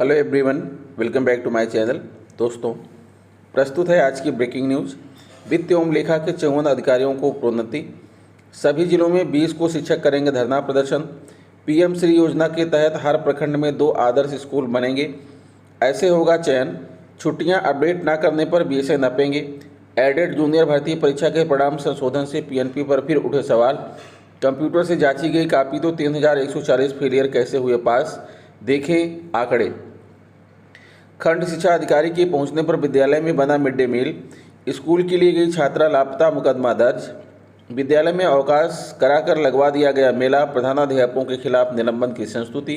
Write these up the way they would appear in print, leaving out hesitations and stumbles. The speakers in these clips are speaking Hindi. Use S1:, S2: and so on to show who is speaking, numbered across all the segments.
S1: Hello everyone, welcome back to my channel. दोस्तों, प्रस्तुत है आज की ब्रेकिंग न्यूज़। वित्त एवं लेखा के 54 अधिकारियों को प्रोन्नति। सभी जिलों में 20 को शिक्षक करेंगे धरना प्रदर्शन। पीएम श्री योजना के तहत हर प्रखंड में 2 आदर्श स्कूल बनेंगे, ऐसे होगा चयन। छुट्टियां अपडेट न करने पर बीएसए नपेंगे। एडेड जूनियर भर्ती परीक्षा के परिणाम संशोधन से पीएनपी पर फिर उठे सवाल। कंप्यूटर से जांची गई कॉपी तो 3140 फेलियर कैसे हुए पास, देखें आंकड़े। खंड शिक्षा अधिकारी के पहुंचने पर विद्यालय में बना मिड डे मील। स्कूल के लिए गई छात्रा लापता, मुकदमा दर्ज। विद्यालय में अवकाश कराकर लगवा दिया गया मेला। प्रधानाध्यापकों के खिलाफ निलंबन की संस्तुति।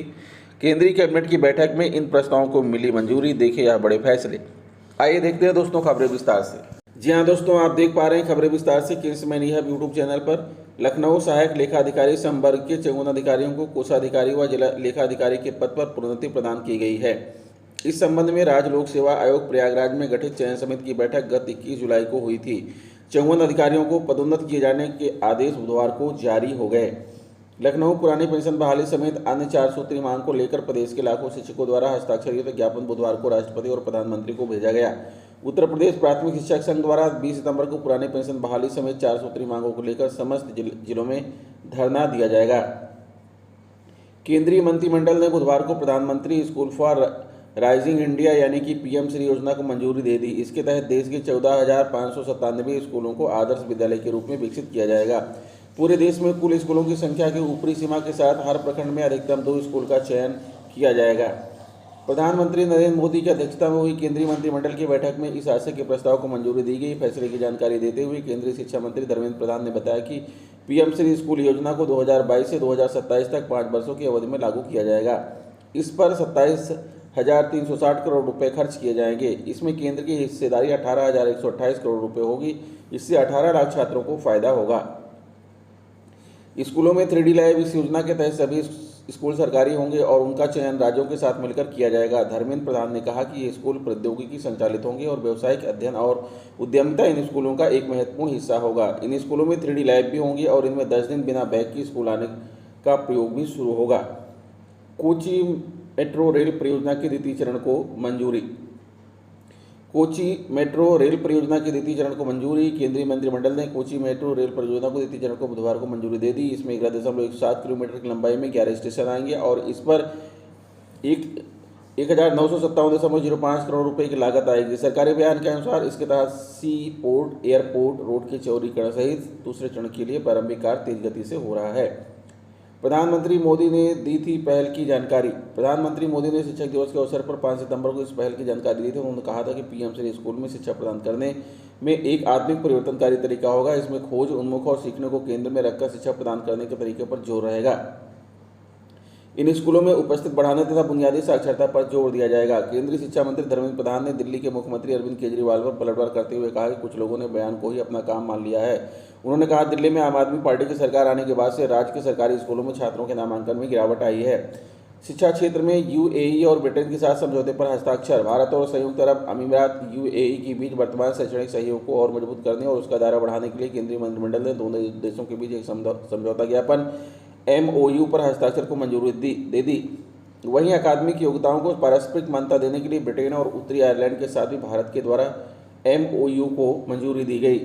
S1: केंद्रीय कैबिनेट की बैठक में इन प्रस्तावों को मिली मंजूरी, देखे यह बड़े फैसले। आइए देखते हैं दोस्तों खबरें विस्तार से। जी हाँ दोस्तों, आप देख पा रहे हैं खबरें विस्तार से केस मैन यह यूट्यूब चैनल पर। लखनऊ सहायक लेखा अधिकारी संवर्ग के 54 अधिकारियों को कोषाधिकारी व जिला लेखा अधिकारी के पद पर प्रोन्नति प्रदान की गई है। इस संबंध में राज्य लोक सेवा आयोग प्रयागराज में गठित चयन समिति की बैठक गत 21 जुलाई को हुई थी। 54 अधिकारियों को पदोन्नत किए जाने के आदेश बुधवार को जारी हो गए। लखनऊ पुरानी पेंशन बहाली समेत अन्य 4 सूत्री मांग को लेकर प्रदेश के लाखों शिक्षकों द्वारा हस्ताक्षरित ज्ञापन बुधवार को राष्ट्रपति और प्रधानमंत्री को भेजा गया। उत्तर प्रदेश प्राथमिक शिक्षक संघ द्वारा 20 सितंबर को पुरानी पेंशन बहाली समेत 4 सूत्री मांगों को लेकर समस्त जिलों में धरना दिया जाएगा। केंद्रीय मंत्रिमंडल ने बुधवार को प्रधानमंत्री स्कूल फॉर राइजिंग इंडिया यानी कि पीएम श्री योजना को मंजूरी दे दी। इसके तहत देश के 14,597 स्कूलों को आदर्श विद्यालय के रूप में विकसित किया जाएगा। पूरे देश में कुल स्कूलों की संख्या की ऊपरी सीमा के साथ हर प्रखंड में अधिकतम 2 स्कूल का चयन किया जाएगा। प्रधानमंत्री नरेंद्र मोदी की अध्यक्षता में हुई केंद्रीय मंत्रिमंडल की बैठक में इस आशय के प्रस्ताव को मंजूरी दी गई। फैसले की जानकारी देते हुए केंद्रीय शिक्षा मंत्री धर्मेंद्र प्रधान ने बताया कि पीएम श्री स्कूल योजना को 2022 से 2027 तक 5 वर्षों की अवधि में लागू किया जाएगा। इस पर 27,360 करोड़ रुपए खर्च किए जाएंगे। इसमें केंद्र की हिस्सेदारी 18,128 करोड़ रुपए होगी। इससे 18 लाख छात्रों को फायदा होगा। स्कूलों में 3D लैब इस योजना के तहत सभी स्कूल सरकारी होंगे और उनका चयन राज्यों के साथ मिलकर किया जाएगा। धर्मेंद्र प्रधान ने कहा कि ये स्कूल प्रौद्योगिकी संचालित होंगे और व्यावसायिक अध्ययन और उद्यमिता इन स्कूलों का एक महत्वपूर्ण हिस्सा होगा। इन स्कूलों में 3D लैब भी होंगी और इनमें 10 दिन बिना बैग की स्कूल आने का प्रयोग भी शुरू होगा। कोची मेट्रो रेल परियोजना के द्वितीय चरण को मंजूरी। कोची मेट्रो रेल परियोजना के द्वितीय चरण को मंजूरी। केंद्रीय मंत्रिमंडल ने कोची मेट्रो रेल परियोजना को द्वितीय चरण को बुधवार को मंजूरी दे दी। इसमें 11.17 किलोमीटर की लंबाई में 11 स्टेशन आएंगे और इस पर 1957.05 करोड़ रुपए की लागत आएगी। सरकारी बयान के अनुसार इसके तहत सी पोर्ट, एयरपोर्ट, रोड के चौड़ीकरण सहित दूसरे चरण के लिए प्रारंभिक कार्य तेज गति से हो रहा है। प्रधानमंत्री मोदी ने दी थी पहल की जानकारी। प्रधानमंत्री मोदी ने शिक्षक दिवस के अवसर पर 5 सितंबर को इस पहल की जानकारी दी थी। उन्होंने कहा था कि पीएम श्री स्कूल में शिक्षा प्रदान करने में एक आधुनिक परिवर्तनकारी तरीका होगा। इसमें खोज, उन्मुख और सीखने को केंद्र में रखकर शिक्षा प्रदान करने के तरीके पर जोर रहेगा। इन स्कूलों में उपस्थित बढ़ाने तथा बुनियादी साक्षरता पर जोर दिया जाएगा। केंद्रीय शिक्षा मंत्री धर्मेंद्र प्रधान ने दिल्ली के मुख्यमंत्री अरविंद केजरीवाल पर पलटवार करते हुए कहा कि कुछ लोगों ने बयान को ही अपना काम मान लिया है। उन्होंने कहा, दिल्ली में आम आदमी पार्टी की सरकार आने के बाद से राज्य के सरकारी स्कूलों में छात्रों के नामांकन में गिरावट आई है। शिक्षा क्षेत्र में यूएई और ब्रिटेन के साथ समझौते पर हस्ताक्षर। भारत और संयुक्त अरब अमीरात यूएई के बीच वर्तमान शैक्षणिक सहयोग को और मजबूत करने और उसका दायरा बढ़ाने के लिए केंद्रीय मंत्रिमंडल ने दोनों देशों के बीच एक समझौता ज्ञापन MOU पर हस्ताक्षर को मंजूरी दे दी। वहीं अकादमिक योग्यताओं को पारस्परिक मान्यता देने के लिए ब्रिटेन और उत्तरी आयरलैंड के साथ भी भारत के द्वारा MOU को मंजूरी दी गई।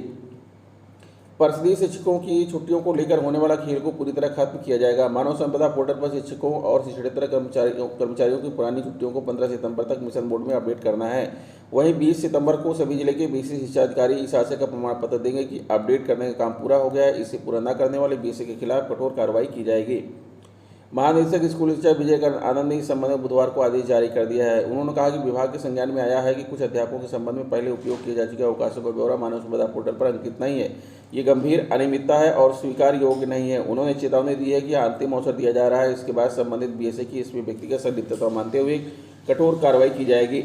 S1: परिषदीय शिक्षकों की छुट्टियों को लेकर होने वाला खेल को पूरी तरह खत्म किया जाएगा। मानव संपदा पोर्टल पर शिक्षकों और शिक्षणेतर कर्मचारियों की पुरानी छुट्टियों को 15 सितंबर तक मिशन बोर्ड में अपडेट करना है। वहीं 20 सितंबर को सभी जिले के BC शिक्षा अधिकारी इस आशय का प्रमाण पत्र देंगे कि अपडेट करने का काम पूरा हो गया है। इसे पूरा न करने वाले BC के खिलाफ कठोर कार्रवाई की जाएगी। महानिदेशक स्कूल शिक्षा विजय आनंद ने इस संबंध में बुधवार को आदेश जारी कर दिया है। उन्होंने कहा कि विभाग के संज्ञान में आया है कि कुछ अध्यापकों के संबंध में पहले उपयोग किए जा चुके अवकाशों का ब्यौरा मानव संपदा पोर्टल पर अंकित नहीं है। ये गंभीर अनियमितता है और स्वीकार योग्य नहीं है। उन्होंने चेतावनी दी है कि अंतिम अवसर दिया जा रहा है। इसके बाद संबंधित BSA की इसमें व्यक्तिगत संलिप्तता मानते हुए कठोर कार्रवाई की जाएगी।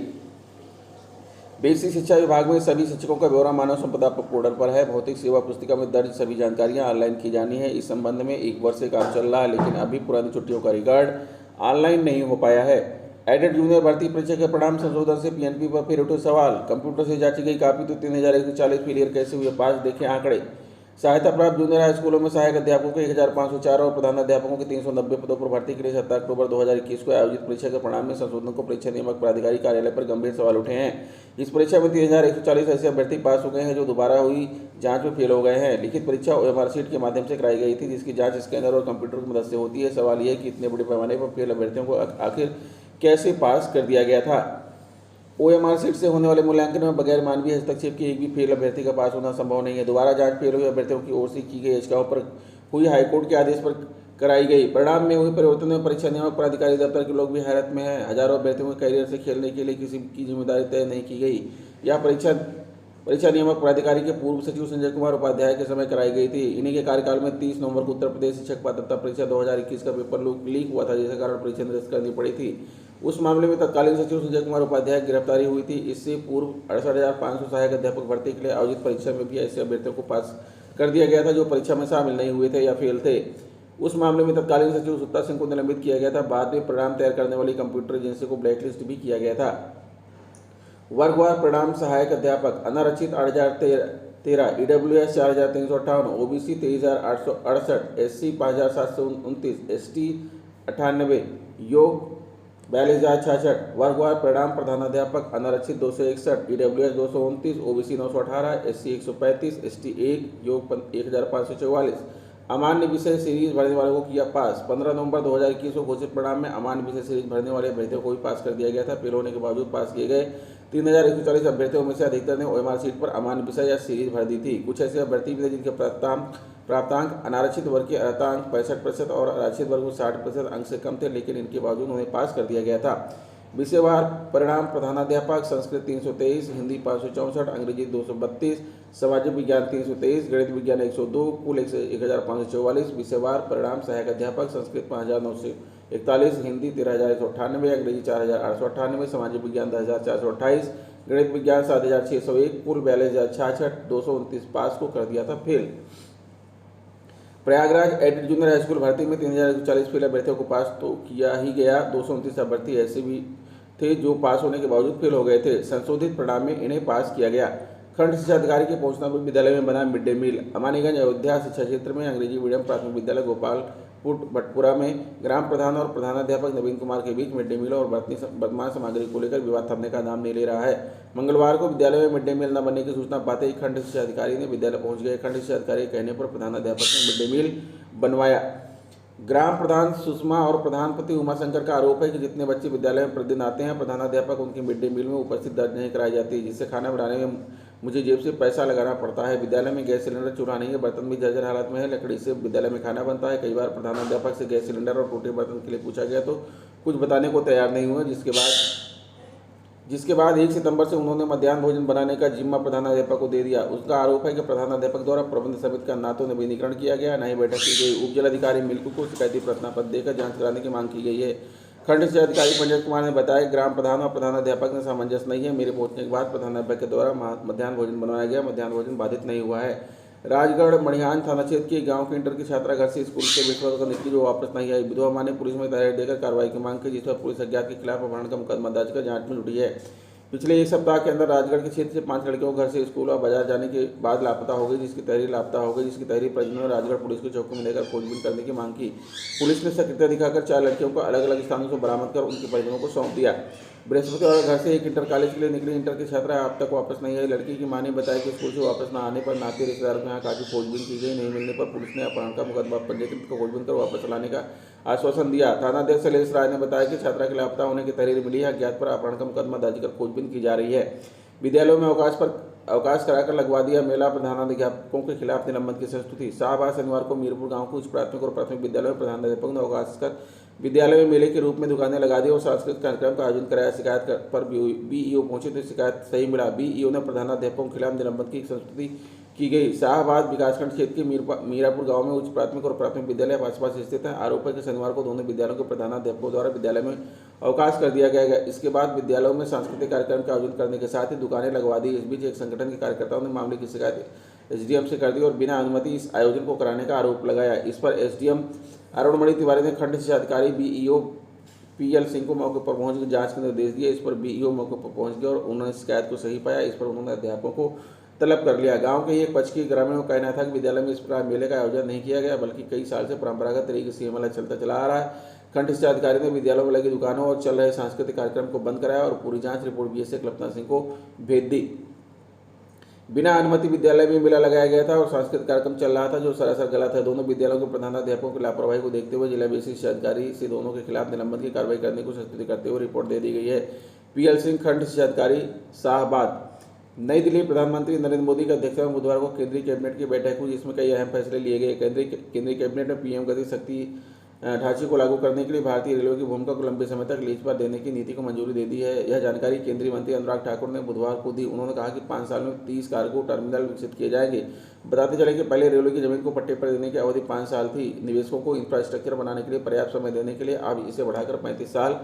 S1: बेसिक शिक्षा विभाग में सभी शिक्षकों का ब्यौरा मानव संपदा पोर्टल पर है। भौतिक सेवा पुस्तिका में दर्ज सभी जानकारियां ऑनलाइन की जानी है। इस संबंध में 1 वर्ष से काम चल रहा है, लेकिन अभी पुरानी छुट्टियों का रिकॉर्ड ऑनलाइन नहीं हो पाया है। एडेड जूनियर भर्ती परीक्षा के परिणाम संशोधन से पीएनपी पर फिर उठे सवाल। कंप्यूटर से जांची गई कॉपी तो 3140 फेलियर कैसे हुए पास, देखें आंकड़े। सहायता प्राप्त जूनियर हाई स्कूलों में सहायक अध्यापकों के 1504 और प्रधान अध्यापकों के 390 पदों पर भर्ती के लिए 17 अक्टूबर 2021 को आयोजित परीक्षा के परिणाम में संशोधन को परीक्षा नियामक प्राधिकारी कार्यालय पर गंभीर सवाल उठे हैं। इस परीक्षा में 3140 ऐसे अभ्यर्थी पास हो गए हैं जो दोबारा हुई जांच में फेल हो गए हैं। लिखित परीक्षा OMR शीट के माध्यम से कराई गई थी, जिसकी जाँच स्कैनर और कंप्यूटर की मदद से होती है। सवाल यह है कि इतने बड़े पैमाने पर फेल अभ्यर्थियों को आखिर कैसे पास कर दिया गया था। OMR शीट से होने वाले मूल्यांकन में बगैर मानवीय हस्तक्षेप के एक भी फेल अभ्यर्थी का पास होना संभव नहीं है। दोबारा जांच फेल हुए अभ्यर्थियों की ओर से की गई याचिकाओं पर हुई हाईकोर्ट के आदेश पर कराई गई। परिणाम में हुए परिवर्तन में परीक्षा नियामक प्राधिकारी दफ्तर के लोग भी हैरत में हैं। हजारों अभ्यर्थियों के करियर से खेलने के लिए किसी की जिम्मेदारी तय नहीं की गई। यह परीक्षा नियामक प्राधिकारी के पूर्व सचिव संजय कुमार उपाध्याय के समय कराई गई थी। इन्हीं के कार्यकाल में 30 नवंबर को उत्तर प्रदेश शिक्षक पात्रता परीक्षा 2021 का पेपर लीक हुआ था, जिसके कारण परीक्षा निरस्त करनी पड़ी थी। उस मामले में तत्कालीन सचिव संजय कुमार उपाध्याय की गिरफ्तारी हुई थी। इससे पूर्व 68,500 सहायक अध्यापक भर्ती के लिए आयोजित परीक्षा में भी ऐसे अभ्यर्थियों को पास कर दिया गया था जो परीक्षा में शामिल नहीं हुए थे या फेल थे। उस मामले में तत्कालीन सचिव सुत्ता सिंह को निलंबित किया गया था। बाद में परिणाम तैयार करने वाली कंप्यूटर एजेंसी को ब्लैकलिस्ट भी किया गया था। वर्गवार परिणाम सहायक अध्यापक अनारक्षित 8,013, EWS 4,358, OBC 23,868, SC 5,729, ST 98, योग 42,066। वर्गवार परिणाम प्रधानाध्यापक अनारक्षित 261, EWS 229, OBC 918, SC 135, ST 1, योग 1,544। अमान्य विषय सीरीज भरने वालों को किया पास। 15 नवंबर 2021 को घोषित परिणाम में अमान्य विषय सीरीज भरने वाले अभ्यर्थियों को भी पास कर दिया गया था। फेल होने के बावजूद पास किए गए 3,140 अभ्यर्थियों में से अधिकतर ने OMR शीट पर अमान्य विषय या सीरीज भर दी थी। कुछ ऐसे अभ्यर्थी भी थे जिनके प्राप्तांक अनारक्षित वर्ग के अर्हतांक 65% और आरक्षित वर्ग में 60% अंक से कम थे, लेकिन इनके बावजूद उन्हें पास कर दिया गया था। विषयवार परिणाम प्रधानाध्यापक संस्कृत 323, हिंदी 564, अंग्रेजी 232, सामाजिक विज्ञान 323, गणित विज्ञान 102, कुल 1,544। विषयवार परिणाम सहायक अध्यापक संस्कृत 5,941, हिंदी 13,198, अंग्रेजी 4,898, सामाजिक विज्ञान 10,428, गणित विज्ञान 7,601, कुल 42,066, 229 पास को कर दिया था fail. Prayagraj aided junior high school भर्ती में 3,140 फेल अभ्यर्थियों को पास तो किया ही गया। 229 अभ्यर्थी ऐसे भी थे जो पास होने के बावजूद फेल हो गए थे। संशोधित परिणाम में इन्हें पास किया गया। खंड शिक्षा अधिकारी के पहुंचना पर विद्यालय में बना mid day meal. Amaniganj Ayodhya शिक्षा क्षेत्र में अंग्रेजी मीडियम प्राथमिक विद्यालय गोपालपुर भटपुरा में ग्राम प्रधान और प्रधानाध्यापक नवीन कुमार के बीच मिड डे मील और वर्तमान सामग्री को लेकर विवाद थमने का नाम नहीं ले रहा है। मंगलवार को विद्यालय में मिड डे मील न बनने की सूचना पाते ही खंड शिक्षा अधिकारी ने विद्यालय पहुंच गए। खंड शिक्षा अधिकारी के कहने पर प्रधानाध्यापक ने मिड डे मील बनवाया। ग्राम प्रधान सुषमा और प्रधानपति उमाशंकर का आरोप है कि जितने बच्चे विद्यालय में प्रतिदिन आते हैं, प्रधानाध्यापक उनकी मिड डे मील में उपस्थित दर्ज नहीं कराई जाती, जिससे खाना बनाने में मुझे जेब से पैसा लगाना पड़ता है। विद्यालय में गैस सिलेंडर चूल्हा नहीं है, बर्तन भी जर्जर हालत में है, लकड़ी से विद्यालय में खाना बनता है। कई बार प्रधानाध्यापक से गैस सिलेंडर और टूटे बर्तन के लिए पूछा गया तो कुछ बताने को तैयार नहीं हुए, जिसके बाद 1 सितंबर से उन्होंने मध्याह्न भोजन बनाने का जिम्मा प्रधानाध्यापक को दे दिया। उसका आरोप है कि प्रधानाध्यापक द्वारा प्रबंध समिति का ना तो नवीनीकरण किया गया, न ही बैठक की गई। उप जिलाधिकारी मिल्कू को शिकायती प्रार्थना पत्र देकर जांच कराने की मांग की गई है। खंड शिक्षा अधिकारी पंकज कुमार ने बताया, ग्राम प्रधान और प्रधानाध्यापक में सामंजस्य नहीं है। मेरे पहुंचने के बाद प्रधानाध्यापक के द्वारा मध्याह्न भोजन बनाया गया, मध्याह्न भोजन बाधित नहीं हुआ है। राजगढ़ मणिहान थाना क्षेत्र के गांव के इंटर की छात्रा घर से स्कूल के विश्वास का निकली जो वापस नहीं आई। विधवा मां ने पुलिस में तहरीर देकर कार्रवाई की मांग की, जिस पर पुलिस अज्ञात के खिलाफ अपहरण का मुकदमा दर्ज कर जांच में जुटी है। पिछले एक सप्ताह के अंदर राजगढ़ के क्षेत्र से 5 लड़कियों को घर से स्कूल और बाजार जाने के बाद लापता हो गई, जिसकी तहरीर परिजनों ने राजगढ़ पुलिस को चौकी में लेकर खोजबीन करने की मांग की। पुलिस ने सक्रियता दिखाकर 4 लड़कियों को अलग अलग स्थानों से बरामद कर उनके परिजनों को सौंप दिया। बृहस्पतिवार घर से एक इंटर कॉलेज के लिए निकली इंटर की छात्रा अब तक वापस नहीं आई। लड़की की मां ने बताया कि स्कूल से वापस न आने पर नाते रिश्तेदारों के यहाँ काफी खोजबीन की गई। नहीं मिलने पर पुलिस ने अपहरण का मुकदमा पंजीकृत कर खोजबीन कर वापस लाने का आश्वासन दिया। थानाध्यक्ष शैलेश राय ने बताया कि छात्रा के लापता होने की तहरीर मिली है, अज्ञात पर अपहरण का मुकदमा दर्ज कर खोजबीन की जा रही है। विद्यालयों में अवकाश कराकर लगवा दिया मेला, प्रधानाध्यापकों के खिलाफ निलंबन की संस्तुति। शाहबाद शनिवार को मीरपुर गांव के उच्च प्राथमिक और प्राथमिक विद्यालय में प्रधानाध्यापक ने अवकाश कर विद्यालय में मेले के रूप में दुकानें लगा दी और सांस्कृतिक कार्यक्रम का आयोजन कराया। शिकायत पर BEO पहुंचे तो शिकायत सही मिला। BEO ने प्रधानाध्यापकों के खिलाफ निलंबन की संस्तुति की गई। शाहबाद विकासखंड क्षेत्र के मीरापुर गांव में उच्च प्राथमिक और प्राथमिक विद्यालय आसपास स्थित है। आरोप है कि शनिवार को दोनों विद्यालयों के प्रधानाध्यापकों द्वारा विद्यालय में अवकाश कर दिया गया। इसके बाद विद्यालयों में सांस्कृतिक कार्यक्रम का आयोजन करने के साथ ही दुकानें लगवा दी। इस बीच एक संगठन के कार्यकर्ताओं ने मामले की शिकायत SDM से कर दी और बिना अनुमति इस आयोजन को कराने का आरोप लगाया। इस पर SDM अरुणमणि तिवारी ने खंड शिक्षा अधिकारी BEO PL सिंह को मौके पर पहुंचकर जांच के निर्देश दिए। इस पर BEO मौके पर पहुंच गए और उन्होंने शिकायत को सही पाया। इस पर उन्होंने अध्यापकों को तलब कर लिया। गांव के ही एक पचकी ग्रामीणों का कहना था कि विद्यालय में इस प्रकार मेले का आयोजन नहीं किया गया, बल्कि कई साल से परंपरागत तरीके से ये मेला चलता चला आ रहा है। खंड शिक्षा अधिकारी ने विद्यालयों में लगी दुकानों और चल रहे सांस्कृतिक कार्यक्रम को बंद कराया और पूरी जांच रिपोर्ट बीएसए कल्पना सिंह को भेज दी। बिना अनुमति विद्यालय में मेला लगाया गया था और सांस्कृतिक कार्यक्रम चल रहा था, जो सरासर गलत है। दोनों विद्यालयों के प्रधानाध्यापकों की लापरवाही को देखते हुए जिला बेसिक शिक्षा अधिकारी से दोनों के खिलाफ निलंबन की कार्रवाई करने को संस्तुति करते हुए रिपोर्ट दे दी गई है। पीएल सिंह, खंड शिक्षा अधिकारी, शाहबाद। नई दिल्ली। प्रधानमंत्री नरेंद्र मोदी की अध्यक्षता में बुधवार को केंद्रीय कैबिनेट की बैठक हुई, जिसमें कई अहम फैसले लिए गए। केंद्रीय कैबिनेट ने पीएम गति शक्ति ढांचे को लागू करने के लिए भारतीय रेलवे की भूमिका को लंबे समय तक लीज पर देने की नीति को मंजूरी दे दी है। यह जानकारी केंद्रीय मंत्री अनुराग ठाकुर ने बुधवार को दी। उन्होंने कहा कि 5 साल में 30 कार्गो टर्मिनल विकसित किए जाएंगे। बताते चले कि पहले रेलवे की जमीन को पट्टे पर देने की अवधि 5 साल थी। निवेशकों को इंफ्रास्ट्रक्चर बनाने के लिए पर्याप्त समय देने के लिए अब इसे बढ़ाकर 35 साल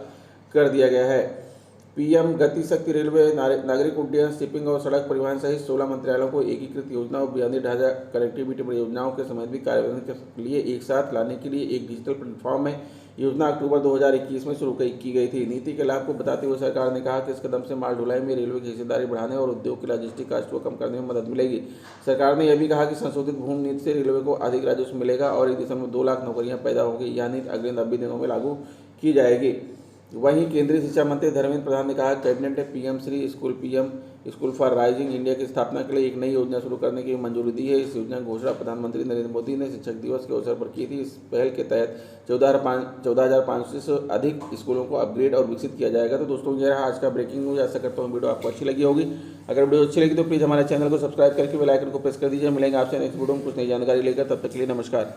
S1: कर दिया गया है। पीएम गति शक्ति रेलवे, नागरिक उड्डयन, शिपिंग और सड़क परिवहन सहित 16 मंत्रालयों को एकीकृत योजना और बुनियादी ढांचा कनेक्टिविटी परियोजनाओं के समन्वित कार्यान्वयन के लिए एक साथ लाने के लिए एक डिजिटल प्लेटफॉर्म है। योजना अक्टूबर 2021 में शुरू की गई थी। नीति के लाभ को बताते हुए सरकार ने कहा कि इस कदम से माल ढुलाई में रेलवे की हिस्सेदारी बढ़ाने और उद्योग की लॉजिस्टिक कास्ट को कम करने में मदद मिलेगी। सरकार ने यह भी कहा कि संशोधित भूमि नीति से रेलवे को अधिक राजस्व मिलेगा और इस दिशा में 2 लाख नौकरियां पैदा होंगी। यह नीति अगले 90 दिनों में लागू की जाएगी। वहीं केंद्रीय शिक्षा मंत्री धर्मेंद्र प्रधान ने कहा कि कैबिनेट ने PM school for rising India की स्थापना के लिए एक नई योजना शुरू करने की मंजूरी दी है। इस योजना की घोषणा प्रधानमंत्री नरेंद्र मोदी ने शिक्षक दिवस के अवसर पर की थी। इस पहल के तहत 14,500 से अधिक स्कूलों को अपग्रेड और विकसित किया जाएगा। तो दोस्तों, यह रहा आज का ब्रेकिंग न्यूज। आशा करता हूँ वीडियो आपको अच्छी लगी होगी। अगर वीडियो अच्छी लगी तो प्लीज़ हमारे चैनल को सब्सक्राइब करके बेल आइकन को प्रेस कर दीजिए। मिलेंगे आपसे नेक्स्ट वीडियो में कुछ नई जानकारी लेकर। तब तक के लिए नमस्कार।